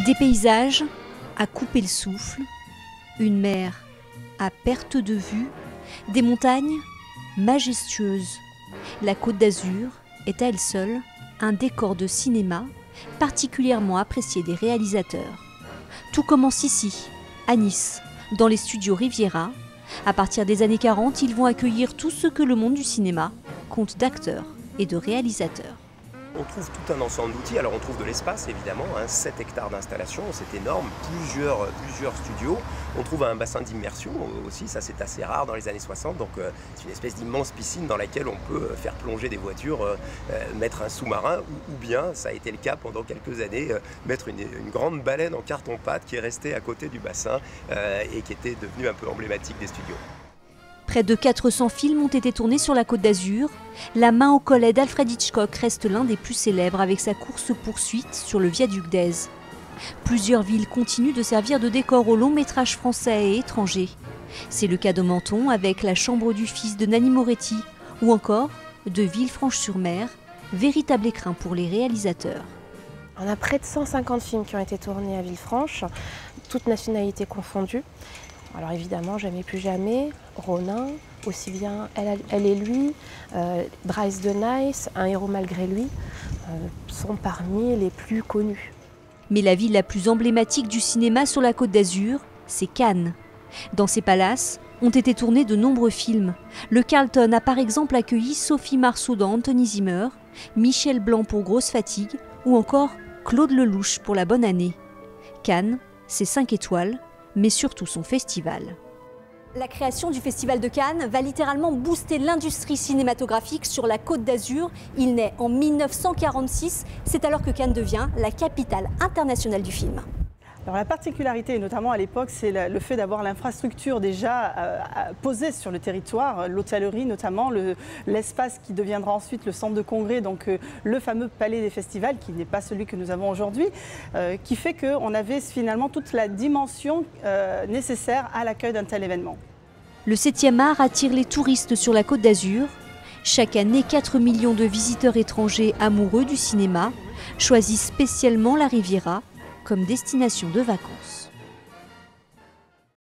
Des paysages à couper le souffle, une mer à perte de vue, des montagnes majestueuses. La Côte d'Azur est à elle seule un décor de cinéma particulièrement apprécié des réalisateurs. Tout commence ici, à Nice, dans les studios Riviera. À partir des années 40, ils vont accueillir tout ce que le monde du cinéma compte d'acteurs et de réalisateurs. On trouve tout un ensemble d'outils. Alors on trouve de l'espace évidemment, 7 hectares d'installation, c'est énorme, plusieurs studios. On trouve un bassin d'immersion aussi, ça c'est assez rare dans les années 60, donc c'est une espèce d'immense piscine dans laquelle on peut faire plonger des voitures, mettre un sous-marin ou bien, ça a été le cas pendant quelques années, mettre une grande baleine en carton-pâte qui est restée à côté du bassin et qui était devenue un peu emblématique des studios. Près de 400 films ont été tournés sur la Côte d'Azur. La main au collet d'Alfred Hitchcock reste l'un des plus célèbres avec sa course-poursuite sur le viaduc d'Èze. Plusieurs villes continuent de servir de décor aux longs métrages français et étrangers. C'est le cas de Menton avec La Chambre du Fils de Nanni Moretti ou encore de Villefranche-sur-Mer, véritable écrin pour les réalisateurs. On a près de 150 films qui ont été tournés à Villefranche, toutes nationalités confondues. Alors évidemment, Jamais plus jamais, Ronin, aussi bien Elle et lui, Bryce de Nice, Un héros malgré lui, sont parmi les plus connus. Mais la ville la plus emblématique du cinéma sur la Côte d'Azur, c'est Cannes. Dans ces palaces ont été tournés de nombreux films. Le Carlton a par exemple accueilli Sophie Marceau dans Anthony Zimmer, Michel Blanc pour Grosse Fatigue ou encore Claude Lelouch pour La Bonne Année. Cannes, c'est 5 étoiles, mais surtout son festival. La création du Festival de Cannes va littéralement booster l'industrie cinématographique sur la Côte d'Azur. Il naît en 1946, c'est alors que Cannes devient la capitale internationale du film. Alors la particularité, notamment à l'époque, c'est le fait d'avoir l'infrastructure déjà posée sur le territoire, l'hôtellerie notamment, l'espace qui deviendra ensuite le centre de congrès, donc le fameux palais des festivals, qui n'est pas celui que nous avons aujourd'hui, qui fait qu'on avait finalement toute la dimension nécessaire à l'accueil d'un tel événement. Le 7e art attire les touristes sur la Côte d'Azur. Chaque année, 4 millions de visiteurs étrangers amoureux du cinéma choisissent spécialement la Riviera comme destination de vacances.